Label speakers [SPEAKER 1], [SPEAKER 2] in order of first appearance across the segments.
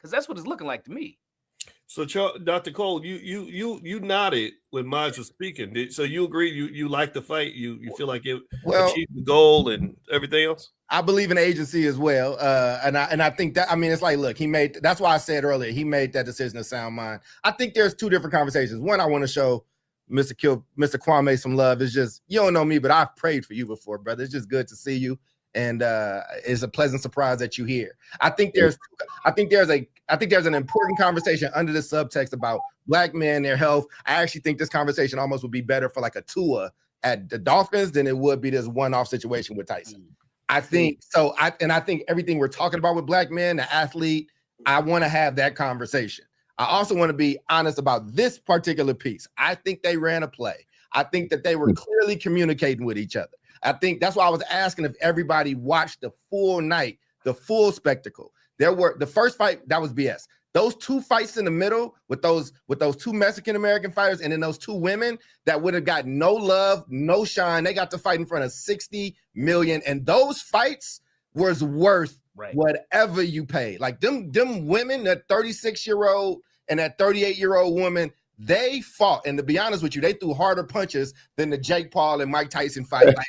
[SPEAKER 1] Because that's what it's looking like to me.
[SPEAKER 2] So, Dr. Cole, you nodded when Miles was speaking. So you agree? You like the fight? You feel like it achieved the goal and everything else?
[SPEAKER 3] I believe in agency as well, and I think that, I mean, it's like, look, that's why I said earlier, he made that decision of sound mind. I think there's two different conversations. One, I want to show Mr. Kwame some love. It's just, you don't know me, but I've prayed for you before, brother. It's just good to see you, and it's a pleasant surprise that you're here. I think there's an important conversation under the subtext about black men, their health. I actually think this conversation almost would be better for like a Tua at the Dolphins than it would be this one-off situation with Tyson. I think so. I think everything we're talking about with black men, the athlete, I want to have that conversation. I also want to be honest about this particular piece. I think they ran a play. I think that they were clearly communicating with each other. I think that's why I was asking if everybody watched the full night, the full spectacle. The first fight, that was BS. Those two fights in the middle with those two Mexican-American fighters and then those two women that would have got no love, no shine. They got to fight in front of 60 million. And those fights was worth whatever you paid. Like them women, that 36-year-old and that 38-year-old woman, they fought. And to be honest with you, they threw harder punches than the Jake Paul and Mike Tyson fight. Like,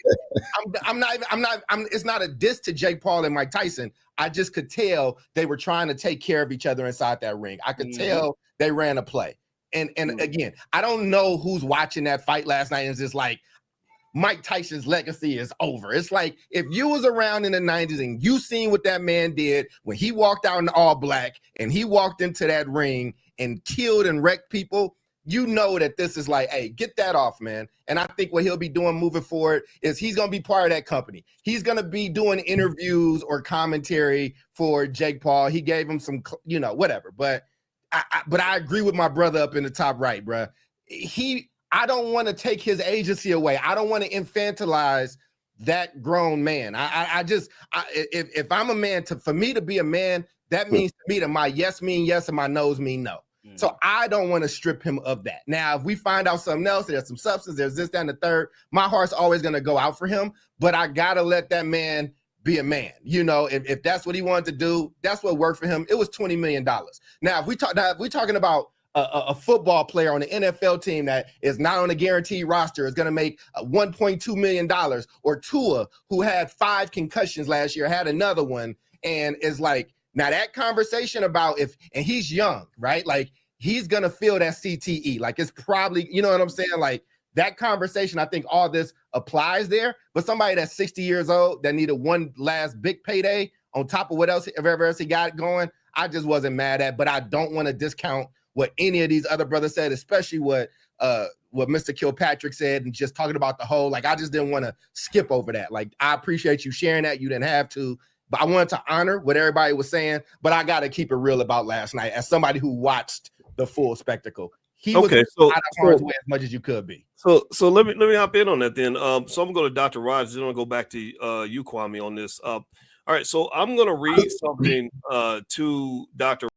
[SPEAKER 3] it's not a diss to Jake Paul and Mike Tyson. I just could tell they were trying to take care of each other inside that ring. I could tell they ran a play. And again, I don't know who's watching that fight last night and it's just like, Mike Tyson's legacy is over. It's like, if you was around in the 90s and you seen what that man did when he walked out in all black and he walked into that ring and killed and wrecked people, you know that this is like, hey, get that off, man. And I think what he'll be doing moving forward is he's going to be part of that company. He's going to be doing interviews or commentary for Jake Paul. He gave him some, whatever. But I agree with my brother up in the top right, bro. I don't want to take his agency away. I don't want to infantilize that grown man. If I'm a man, for me to be a man, that means to me that my yes mean yes and my no's mean no. So I don't want to strip him of that. Now, if we find out something else, there's some substance, there's this, that, and the third, my heart's always going to go out for him. But I got to let that man be a man. If that's what he wanted to do, that's what worked for him. It was $20 million. Now, if we're talking about a football player on the NFL team that is not on a guaranteed roster is going to make $1.2 million, or Tua, who had 5 concussions last year, had another one, and is like, now that conversation about and he's young, right? Like, he's going to feel that CTE. Like, it's probably, you know what I'm saying? Like, that conversation, I think all this applies there. But somebody that's 60 years old that needed one last big payday on top of whatever else he got going, I just wasn't mad at. But I don't want to discount what any of these other brothers said, especially what Mr. Kilpatrick said, and just talking about the whole, like, I just didn't want to skip over that. Like, I appreciate you sharing that. You didn't have to. But I wanted to honor what everybody was saying, but I got to keep it real about last night as somebody who watched the full spectacle. He was out of harm's way as much as you could be.
[SPEAKER 2] So let me hop in on that then. So I'm going to go to Dr. Rogers. Then I'll go back to you, Kwame, on this. All right, so I'm going to read something to Dr.